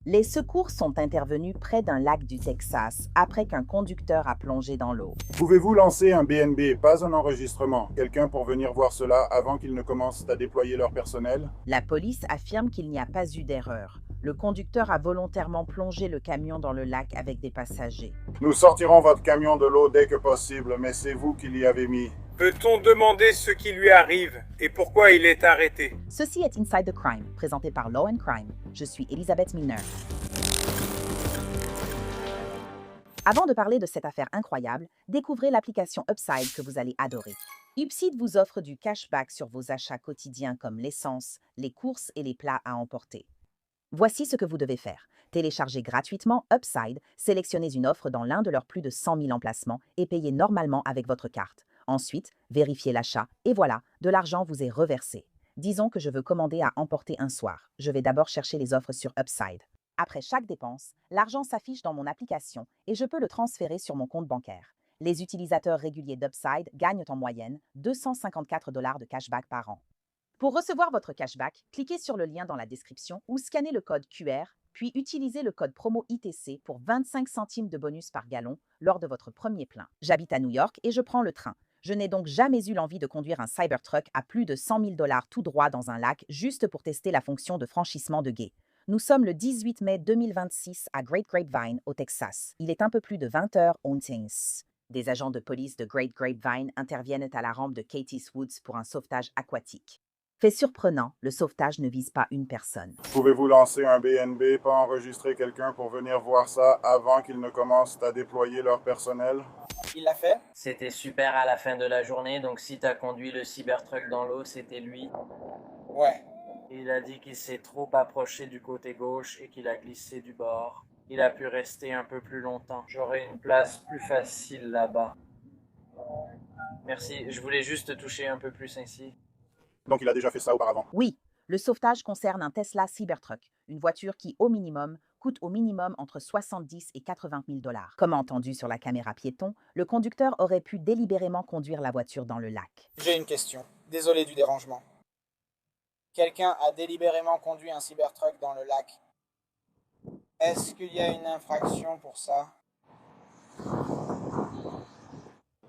Les secours sont intervenus près d'un lac du Texas après qu'un conducteur a plongé dans l'eau. Pouvez-vous lancer un BNB, pas un enregistrement? Quelqu'un pour venir voir cela avant qu'ils ne commencent à déployer leur personnel? La police affirme qu'il n'y a pas eu d'erreur. Le conducteur a volontairement plongé le camion dans le lac avec des passagers. Nous sortirons votre camion de l'eau dès que possible, mais c'est vous qui l'y avez mis. Peut-on demander ce qui lui arrive et pourquoi il est arrêté? Ceci est Inside the Crime, présenté par Law and Crime. Je suis Elisabeth Milner. Avant de parler de cette affaire incroyable, découvrez l'application Upside que vous allez adorer. Upside vous offre du cashback sur vos achats quotidiens comme l'essence, les courses et les plats à emporter. Voici ce que vous devez faire. Téléchargez gratuitement Upside, sélectionnez une offre dans l'un de leurs plus de 100 000 emplacements et payez normalement avec votre carte. Ensuite, vérifiez l'achat et voilà, de l'argent vous est reversé. Disons que je veux commander à emporter un soir. Je vais d'abord chercher les offres sur Upside. Après chaque dépense, l'argent s'affiche dans mon application et je peux le transférer sur mon compte bancaire. Les utilisateurs réguliers d'Upside gagnent en moyenne 254 $ de cashback par an. Pour recevoir votre cashback, cliquez sur le lien dans la description ou scannez le code QR, puis utilisez le code promo ITC pour 25 centimes de bonus par gallon lors de votre premier plein. J'habite à New York et je prends le train. Je n'ai donc jamais eu l'envie de conduire un Cybertruck à plus de 100 000 $ tout droit dans un lac juste pour tester la fonction de franchissement de gué. Nous sommes le 18 mai 2026 à Great Grapevine, au Texas. Il est un peu plus de 20 heures Ontings. Des agents de police de Great Grapevine interviennent à la rampe de Katie's Woods pour un sauvetage aquatique. Fait surprenant, le sauvetage ne vise pas une personne. Pouvez-vous lancer un BNB, pas enregistrer quelqu'un pour venir voir ça avant qu'ils ne commencent à déployer leur personnel? Il l'a fait? C'était super à la fin de la journée, donc si t'as conduit le Cybertruck dans l'eau, c'était lui. Ouais. Il a dit qu'il s'est trop approché du côté gauche et qu'il a glissé du bord. Il a pu rester un peu plus longtemps. J'aurai une place plus facile là-bas. Merci, je voulais juste toucher un peu plus ainsi. Donc il a déjà fait ça auparavant. Oui, le sauvetage concerne un Tesla Cybertruck, une voiture qui, coûte au minimum entre 70 et 80 000 $. Comme entendu sur la caméra piéton, le conducteur aurait pu délibérément conduire la voiture dans le lac. J'ai une question. Désolé du dérangement. Quelqu'un a délibérément conduit un Cybertruck dans le lac. Est-ce qu'il y a une infraction pour ça?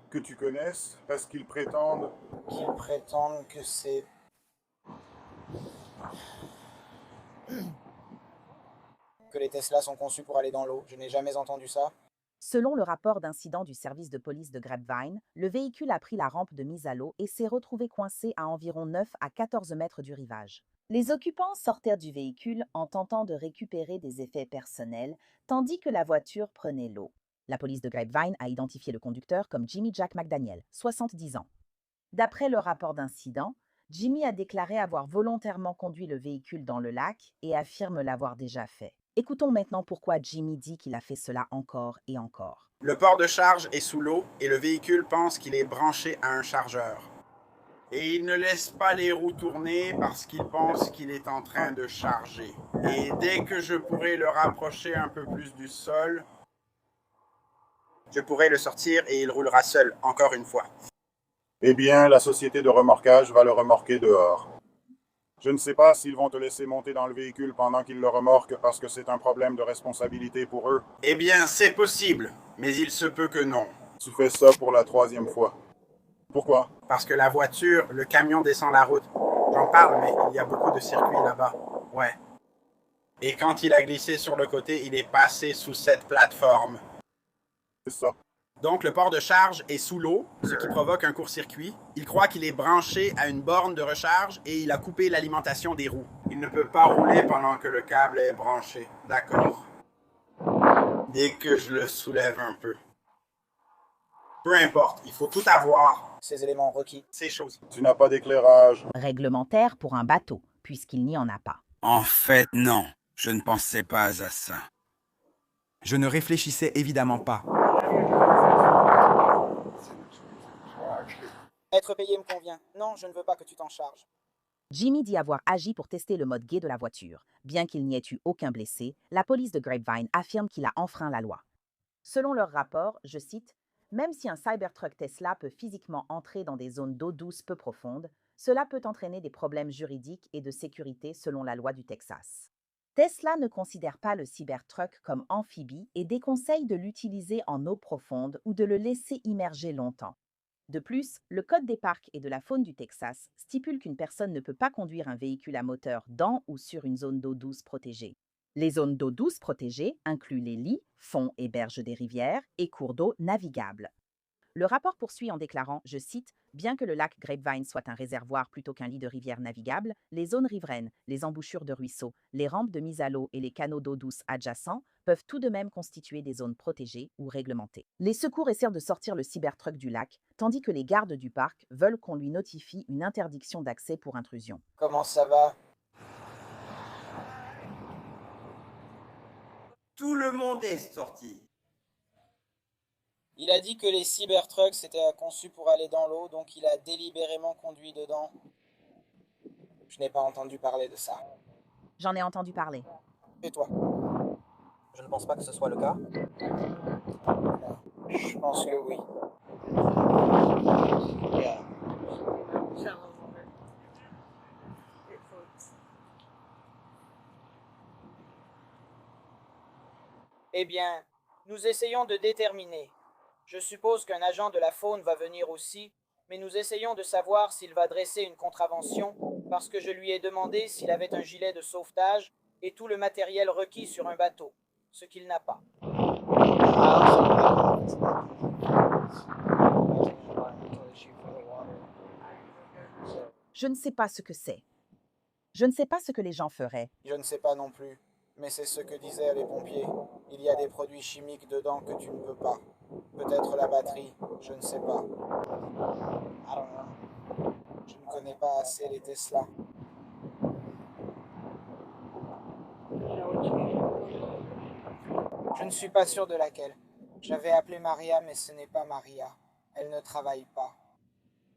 Que tu connaisses, parce qu'ils prétendent... Qu'ils prétendent que c'est... que les Tesla sont conçus pour aller dans l'eau. Je n'ai jamais entendu ça. Selon le rapport d'incident du service de police de Grapevine, le véhicule a pris la rampe de mise à l'eau et s'est retrouvé coincé à environ 9 à 14 mètres du rivage. Les occupants sortirent du véhicule en tentant de récupérer des effets personnels, tandis que la voiture prenait l'eau. La police de Grapevine a identifié le conducteur comme Jimmy Jack McDaniel, 70 ans. D'après le rapport d'incident, Jimmy a déclaré avoir volontairement conduit le véhicule dans le lac et affirme l'avoir déjà fait. Écoutons maintenant pourquoi Jimmy dit qu'il a fait cela encore et encore. Le port de charge est sous l'eau et le véhicule pense qu'il est branché à un chargeur. Et il ne laisse pas les roues tourner parce qu'il pense qu'il est en train de charger. Et dès que je pourrai le rapprocher un peu plus du sol, je pourrai le sortir et il roulera seul, encore une fois. Eh bien, la société de remorquage va le remorquer dehors. Je ne sais pas s'ils vont te laisser monter dans le véhicule pendant qu'ils le remorquent parce que c'est un problème de responsabilité pour eux. Eh bien, c'est possible, mais il se peut que non. Tu fais ça pour la 3e fois. Pourquoi? Parce que la voiture, le camion descend la route. J'en parle, mais il y a beaucoup de circuits là-bas. Ouais. Et quand il a glissé sur le côté, il est passé sous cette plateforme. C'est ça. Donc le port de charge est sous l'eau, ce qui provoque un court-circuit. Il croit qu'il est branché à une borne de recharge et il a coupé l'alimentation des roues. Il ne peut pas rouler pendant que le câble est branché. D'accord. Dès que je le soulève un peu. Peu importe, il faut tout avoir. Ces éléments requis. Ces choses. Tu n'as pas d'éclairage. Réglementaire pour un bateau, puisqu'il n'y en a pas. En fait, non. Je ne pensais pas à ça. Je ne réfléchissais évidemment pas. Être payé me convient. Non, je ne veux pas que tu t'en charges. Jimmy dit avoir agi pour tester le mode gué de la voiture. Bien qu'il n'y ait eu aucun blessé, la police de Grapevine affirme qu'il a enfreint la loi. Selon leur rapport, je cite, « Même si un Cybertruck Tesla peut physiquement entrer dans des zones d'eau douce peu profondes, cela peut entraîner des problèmes juridiques et de sécurité selon la loi du Texas. » Tesla ne considère pas le Cybertruck comme amphibie et déconseille de l'utiliser en eau profonde ou de le laisser immerger longtemps. De plus, le Code des parcs et de la faune du Texas stipule qu'une personne ne peut pas conduire un véhicule à moteur dans ou sur une zone d'eau douce protégée. Les zones d'eau douce protégées incluent les lits, fonds et berges des rivières et cours d'eau navigables. Le rapport poursuit en déclarant, je cite, « Bien que le lac Grapevine soit un réservoir plutôt qu'un lit de rivière navigable, les zones riveraines, les embouchures de ruisseaux, les rampes de mise à l'eau et les canaux d'eau douce adjacents peuvent tout de même constituer des zones protégées ou réglementées. » Les secours essaient de sortir le Cybertruck du lac, tandis que les gardes du parc veulent qu'on lui notifie une interdiction d'accès pour intrusion. Comment ça va? Tout le monde est sorti. Il a dit que les Cybertrucks étaient conçus pour aller dans l'eau, donc il a délibérément conduit dedans. Je n'ai pas entendu parler de ça. J'en ai entendu parler. Et toi? Je ne pense pas que ce soit le cas. Non, je pense que oui. Eh bien, nous essayons de déterminer. Je suppose qu'un agent de la faune va venir aussi, mais nous essayons de savoir s'il va dresser une contravention parce que je lui ai demandé s'il avait un gilet de sauvetage et tout le matériel requis sur un bateau, ce qu'il n'a pas. Je ne sais pas ce que c'est. Je ne sais pas ce que les gens feraient. Je ne sais pas non plus, mais c'est ce que disaient les pompiers. Il y a des produits chimiques dedans que tu ne peux pas. Peut-être la batterie, je ne sais pas. I don't know. Je ne connais pas assez les Tesla. Je ne suis pas sûr de laquelle. J'avais appelé Maria, mais ce n'est pas Maria. Elle ne travaille pas.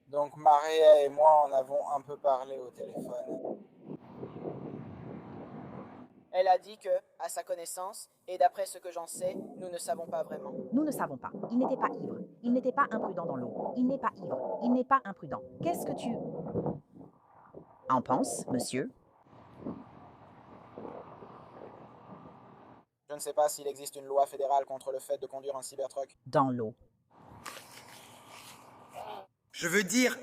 Donc Maria et moi en avons un peu parlé au téléphone. Elle a dit que, à sa connaissance, et d'après ce que j'en sais, nous ne savons pas vraiment. Nous ne savons pas. Il n'était pas ivre. Il n'était pas imprudent dans l'eau. Il n'est pas ivre. Il n'est pas imprudent. Qu'est-ce que tu en penses, monsieur? Je ne sais pas s'il existe une loi fédérale contre le fait de conduire un Cybertruck. Dans l'eau. Je veux dire,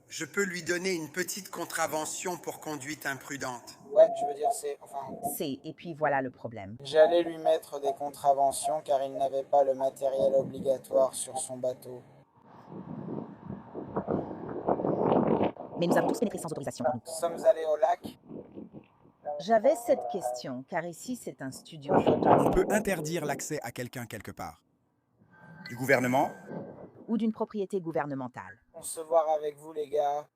je peux lui donner une petite contravention pour conduite imprudente. Ouais, je veux dire, C'est, et puis voilà le problème. J'allais lui mettre des contraventions car il n'avait pas le matériel obligatoire sur son bateau. Mais nous avons tous pénétré sans autorisation. Nous sommes allés au lac. J'avais cette question, car ici c'est un studio photo. On peut interdire l'accès à quelqu'un quelque part. Du gouvernement? Ou d'une propriété gouvernementale. On se voir avec vous, les gars.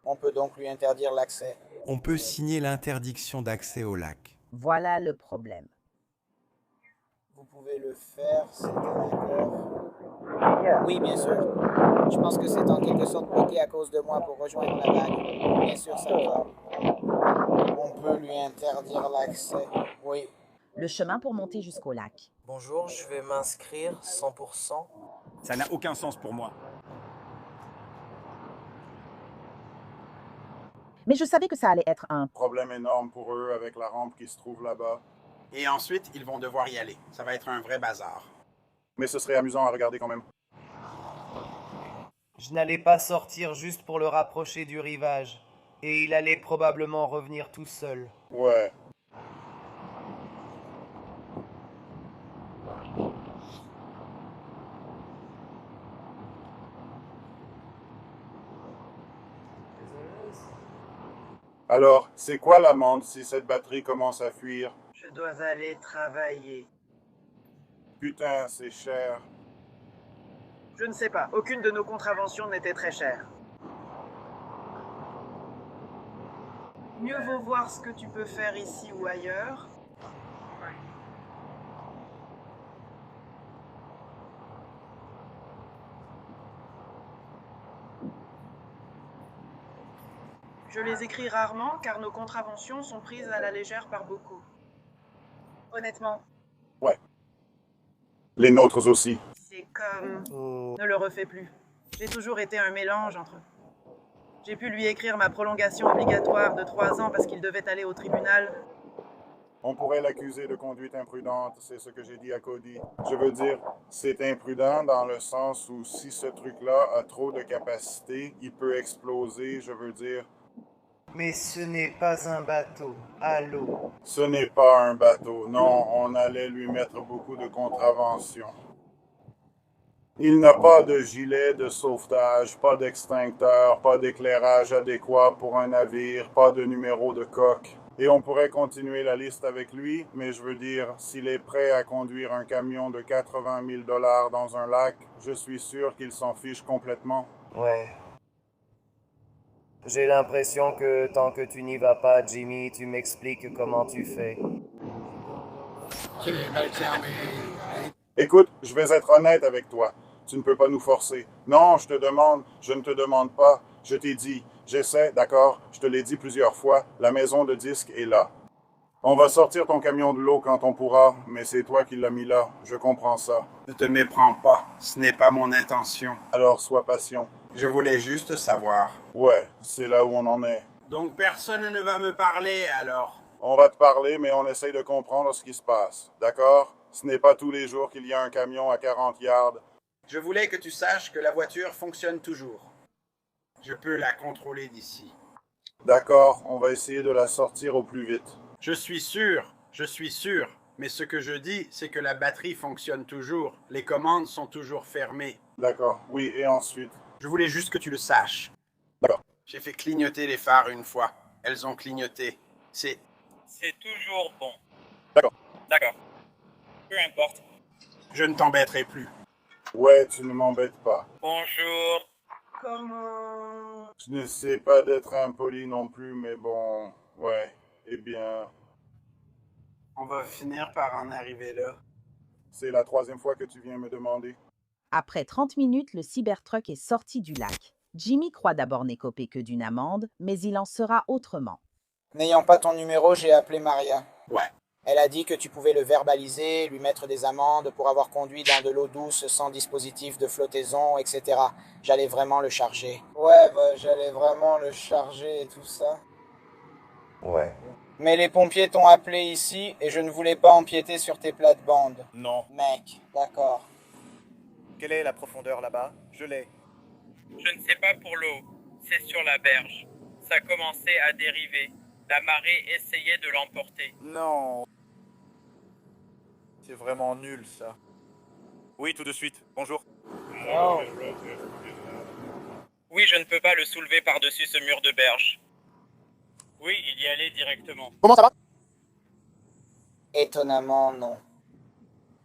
On peut donc lui interdire l'accès. On peut signer l'interdiction d'accès au lac. Voilà le problème. Vous pouvez le faire, c'est un accord. Oui, bien sûr. Je pense que c'est en quelque sorte bloqué à cause de moi pour rejoindre la vague. Bien sûr, ça va. On peut lui interdire l'accès. Oui. Le chemin pour monter jusqu'au lac. Bonjour, je vais m'inscrire 100%. Ça n'a aucun sens pour moi. Mais je savais que ça allait être un Problème énorme pour eux avec la rampe qui se trouve là-bas. Et ensuite, ils vont devoir y aller. Ça va être un vrai bazar. Mais ce serait amusant à regarder quand même. Je n'allais pas sortir juste pour le rapprocher du rivage. Et il allait probablement revenir tout seul. Ouais. Alors, c'est quoi l'amende si cette batterie commence à fuir? Je dois aller travailler. Putain, c'est cher. Je ne sais pas, aucune de nos contraventions n'était très chère. Mieux vaut voir ce que tu peux faire ici ou ailleurs. Je les écris rarement car nos contraventions sont prises à la légère par beaucoup. Honnêtement. Ouais. Les nôtres aussi. C'est comme... Ne le refais plus. J'ai toujours été un mélange entre J'ai pu lui écrire ma prolongation obligatoire de 3 ans parce qu'il devait aller au tribunal. On pourrait l'accuser de conduite imprudente, c'est ce que j'ai dit à Cody. Je veux dire, c'est imprudent dans le sens où si ce truc-là a trop de capacité, il peut exploser, je veux dire. Mais ce n'est pas un bateau. Allô? Ce n'est pas un bateau, non, on allait lui mettre beaucoup de contraventions. Il n'a pas de gilet de sauvetage, pas d'extincteur, pas d'éclairage adéquat pour un navire, pas de numéro de coque. Et on pourrait continuer la liste avec lui, mais je veux dire, s'il est prêt à conduire un camion de 80 000 $ dans un lac, je suis sûr qu'il s'en fiche complètement. Ouais. J'ai l'impression que tant que tu n'y vas pas, Jimmy, tu m'expliques comment tu fais. Écoute, je vais être honnête avec toi. Tu ne peux pas nous forcer. Non, je ne te demande pas. Je t'ai dit, j'essaie, d'accord? Je te l'ai dit plusieurs fois, la maison de disques est là. On va sortir ton camion de l'eau quand on pourra, mais c'est toi qui l'as mis là. Je comprends ça. Ne te méprends pas, ce n'est pas mon intention. Alors sois patient. Je voulais juste savoir. Ouais, c'est là où on en est. Donc personne ne va me parler alors? On va te parler, mais on essaye de comprendre ce qui se passe, d'accord? Ce n'est pas tous les jours qu'il y a un camion à 40 yards. Je voulais que tu saches que la voiture fonctionne toujours. Je peux la contrôler d'ici. D'accord, on va essayer de la sortir au plus vite. Je suis sûr. Mais ce que je dis, c'est que la batterie fonctionne toujours. Les commandes sont toujours fermées. D'accord, oui, et ensuite? Je voulais juste que tu le saches. D'accord. J'ai fait clignoter les phares une fois. Elles ont clignoté. C'est toujours bon. D'accord. D'accord. Peu importe. Je ne t'embêterai plus. Ouais, tu ne m'embêtes pas. Bonjour. Comment... Je n'essaie pas d'être impoli non plus, mais bon, ouais, eh bien... On va finir par en arriver là. C'est la 3e fois que tu viens me demander. Après 30 minutes, le Cybertruck est sorti du lac. Jimmy croit d'abord n'écoper que d'une amende, mais il en sera autrement. N'ayant pas ton numéro, j'ai appelé Maria. Ouais. Elle a dit que tu pouvais le verbaliser, lui mettre des amendes pour avoir conduit dans de l'eau douce sans dispositif de flottaison, etc. J'allais vraiment le charger. Ouais, j'allais vraiment le charger et tout ça. Ouais. Mais les pompiers t'ont appelé ici et je ne voulais pas empiéter sur tes plates-bandes. Non. Mec, d'accord. Quelle est la profondeur là-bas? Je l'ai. Je ne sais pas pour l'eau. C'est sur la berge. Ça commençait à dériver. La marée essayait de l'emporter. Non. C'est vraiment nul, ça. Oui, tout de suite. Bonjour. Oh. Oui, je ne peux pas le soulever par-dessus ce mur de berge. Oui, il y allait directement. Comment ça va? Étonnamment, non.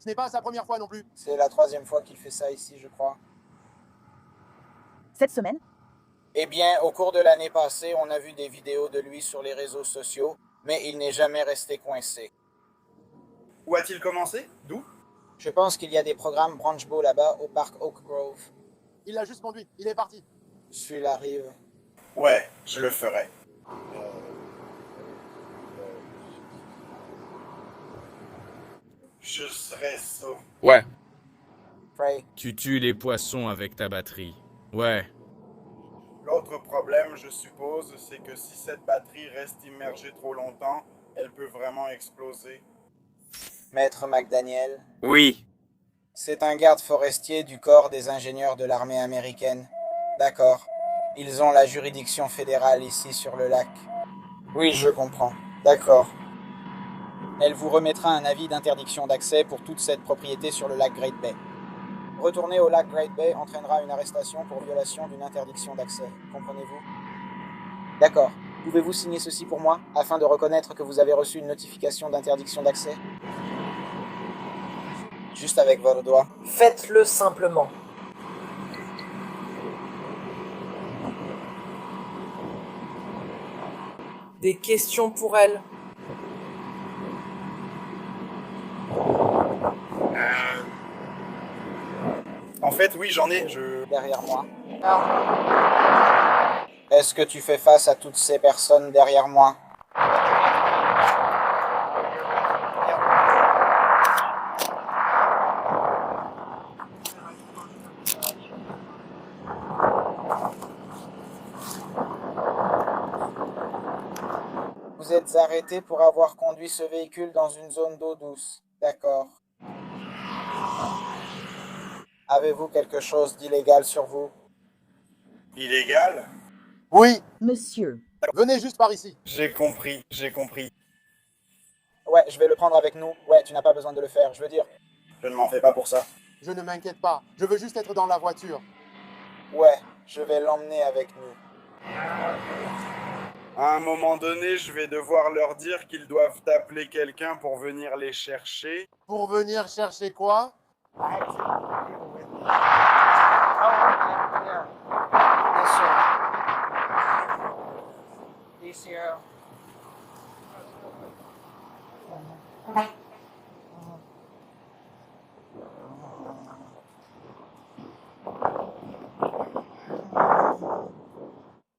Ce n'est pas sa première fois non plus. C'est la 3e fois qu'il fait ça ici, je crois. Cette semaine, Eh bien, au cours de l'année passée, on a vu des vidéos de lui sur les réseaux sociaux, mais il n'est jamais resté coincé. Où a-t-il commencé? D'où? Je pense qu'il y a des programmes Branchbow là-bas au parc Oak Grove. Il l'a juste conduit, il est parti. Celui-là arrive. Ouais, je le ferai. Je serai sauf. Ouais. Frey. Tu tues les poissons avec ta batterie. Ouais. L'autre problème, je suppose, c'est que si cette batterie reste immergée trop longtemps, elle peut vraiment exploser. Maître McDaniel. Oui. C'est un garde forestier du corps des ingénieurs de l'armée américaine. D'accord. Ils ont la juridiction fédérale ici sur le lac. Oui, je comprends. D'accord. Elle vous remettra un avis d'interdiction d'accès pour toute cette propriété sur le lac Great Bay. Retourner au lac Great Bay entraînera une arrestation pour violation d'une interdiction d'accès. Comprenez-vous? D'accord. Pouvez-vous signer ceci pour moi, afin de reconnaître que vous avez reçu une notification d'interdiction d'accès? Juste avec votre doigt. Faites-le simplement. Des questions pour elle? En fait, oui, j'en ai. Derrière moi. Est-ce que tu fais face à toutes ces personnes derrière moi? arrêté pour avoir conduit ce véhicule dans une zone d'eau douce. D'accord. Avez-vous quelque chose d'illégal sur vous? Illégal? Oui, Monsieur, venez juste par ici. J'ai compris, j'ai compris. Ouais, je vais le prendre avec nous. Ouais, tu n'as pas besoin de le faire, je veux dire. Je ne m'en fais pas pour ça. Je ne m'inquiète pas. Je veux juste être dans la voiture. Ouais, je vais l'emmener avec nous. À un moment donné, je vais devoir leur dire qu'ils doivent appeler quelqu'un pour venir les chercher. Pour venir chercher quoi? Bien sûr.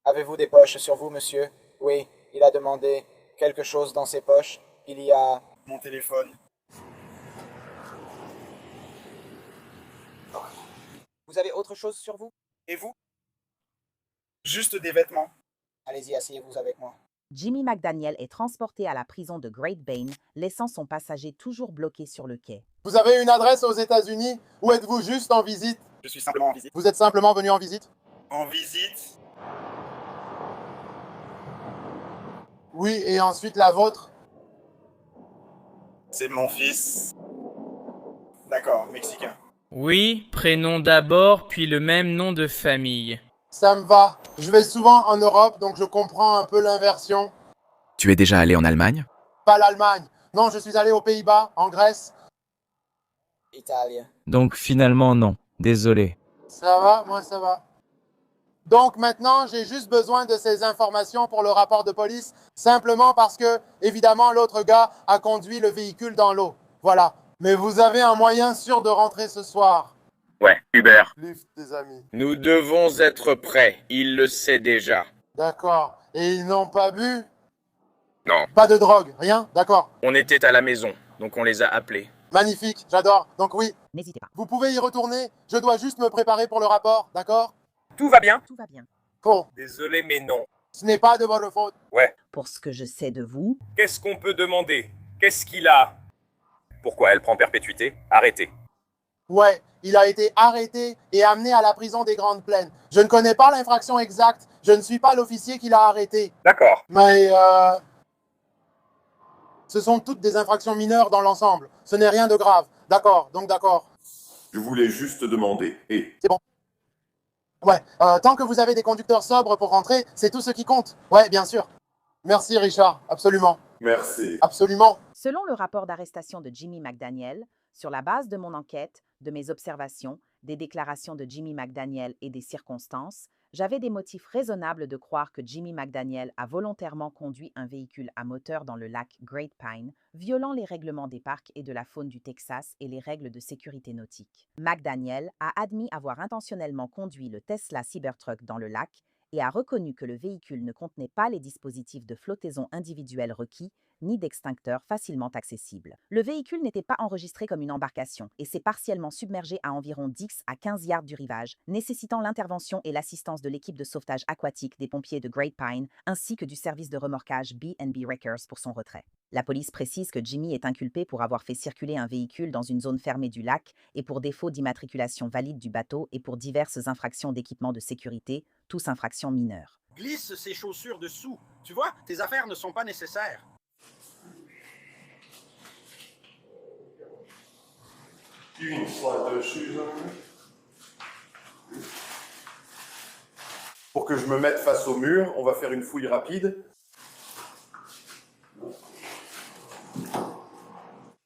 Avez-vous des poches sur vous, monsieur? Oui, il a demandé quelque chose dans ses poches. Il y a... Mon téléphone. Vous avez autre chose sur vous? Et vous? Juste des vêtements. Allez-y, asseyez-vous avec moi. Jimmy McDaniel est transporté à la prison de Great Bane, laissant son passager toujours bloqué sur le quai. Vous avez une adresse aux États-Unis ou êtes-vous juste en visite? Je suis simplement en visite. Vous êtes simplement venu en visite? En visite? Oui, et ensuite la vôtre? C'est mon fils. D'accord, mexicain. Oui, prénom d'abord, puis le même nom de famille. Ça me va. Je vais souvent en Europe, donc je comprends un peu l'inversion. Tu es déjà allé en Allemagne? Pas l'Allemagne. Non, je suis allé aux Pays-Bas, en Grèce. Italie. Donc finalement non, désolé. Ça va, moi ça va. Donc maintenant, j'ai juste besoin de ces informations pour le rapport de police, simplement parce que, évidemment, l'autre gars a conduit le véhicule dans l'eau. Voilà. Mais vous avez un moyen sûr de rentrer ce soir. Ouais, Uber. Lyft des amis. Nous devons être prêts, il le sait déjà. D'accord. Et ils n'ont pas bu? Non. Pas de drogue, rien? D'accord. On était à la maison, donc on les a appelés. Magnifique, j'adore. Donc oui, N'hésitez pas. vous pouvez y retourner. Je dois juste me préparer pour le rapport, d'accord? Tout va bien? Tout va bien. Bon, Désolé, mais non. ce n'est pas de votre faute. Ouais. Pour ce que je sais de vous, Qu'est-ce qu'on peut demander? Qu'est-ce qu'il a? Pourquoi elle prend perpétuité? Arrêtez. Ouais, il a été arrêté et amené à la prison des Grandes Plaines. Je ne connais pas l'infraction exacte. Je ne suis pas l'officier qui l'a arrêté. D'accord. Mais ce sont toutes des infractions mineures dans l'ensemble. Ce n'est rien de grave. D'accord, donc d'accord. Je voulais juste demander. Et C'est bon. Ouais, tant que vous avez des conducteurs sobres pour rentrer, c'est tout ce qui compte. Ouais, bien sûr. Merci Richard, absolument. merci. Absolument. selon le rapport d'arrestation de Jimmy McDaniel, sur la base de mon enquête, de mes observations, des déclarations de Jimmy McDaniel et des circonstances, j'avais des motifs raisonnables de croire que Jimmy McDaniel a volontairement conduit un véhicule à moteur dans le lac Great Pine, violant les règlements des parcs et de la faune du Texas et les règles de sécurité nautique. McDaniel a admis avoir intentionnellement conduit le Tesla Cybertruck dans le lac et a reconnu que le véhicule ne contenait pas les dispositifs de flottaison individuelle requis ni d'extincteurs facilement accessibles. Le véhicule n'était pas enregistré comme une embarcation et s'est partiellement submergé à environ 10 à 15 yards du rivage, nécessitant l'intervention et l'assistance de l'équipe de sauvetage aquatique des pompiers de Great Pine ainsi que du service de remorquage B&B Wreckers pour son retrait. La police précise que Jimmy est inculpé pour avoir fait circuler un véhicule dans une zone fermée du lac et pour défaut d'immatriculation valide du bateau et pour diverses infractions d'équipement de sécurité, tous infractions mineures. Glisse ces chaussures dessous. Tu vois, tes affaires ne sont pas nécessaires. Une fois dessus. Pour que je me mette face au mur, on va faire une fouille rapide.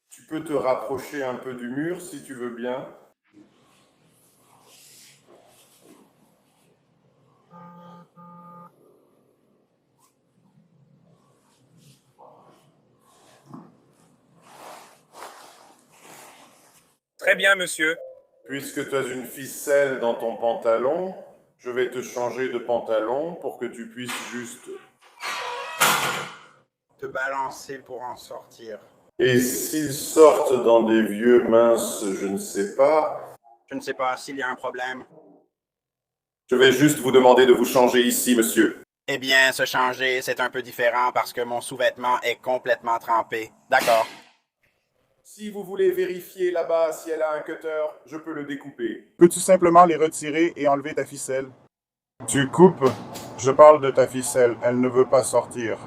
Tu peux te rapprocher un peu du mur si tu veux bien. Très bien, monsieur. Puisque tu as une ficelle dans ton pantalon, je vais te changer de pantalon pour que tu puisses juste te balancer pour en sortir. Et s'ils sortent dans des vieux minces, je ne sais pas. Je ne sais pas s'il y a un problème. Je vais juste vous demander de vous changer ici, monsieur. Eh bien, se changer, c'est un peu différent parce que mon sous-vêtement est complètement trempé. D'accord. Si vous voulez vérifier là-bas si elle a un cutter, je peux le découper. Peux-tu simplement les retirer et enlever ta ficelle? Tu coupes? Je parle de ta ficelle. Elle ne veut pas sortir.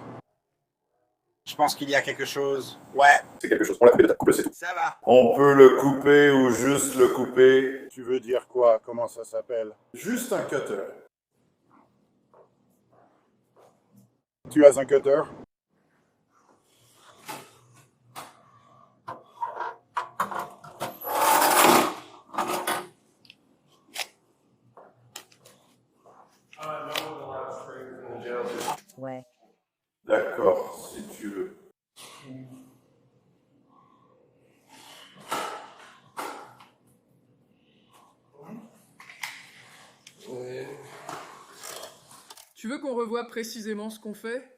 Je pense qu'il y a quelque chose. Ouais. C'est quelque chose. On l'a coupé de ta coupe, c'est tout. Ça va. On peut le couper ou juste le couper. Tu veux dire quoi? Comment ça s'appelle? Juste un cutter. Tu as un cutter? Ouais. D'accord, si tu veux. Tu veux qu'on revoie précisément ce qu'on fait?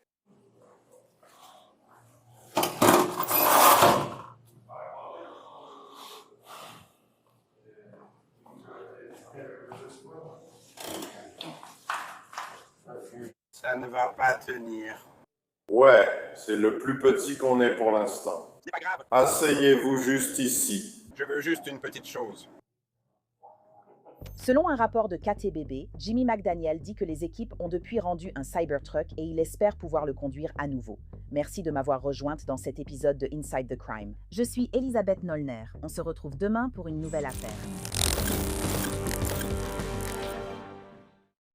Ça ne va pas tenir. Ouais, c'est le plus petit qu'on ait pour l'instant. C'est pas grave. Asseyez-vous juste ici. Je veux juste une petite chose. Selon un rapport de KTBB, Jimmy McDaniel dit que les équipes ont depuis rendu un Cybertruck et il espère pouvoir le conduire à nouveau. Merci de m'avoir rejointe dans cet épisode de Inside the Crime. Je suis Elisabeth Nollner. On se retrouve demain pour une nouvelle affaire.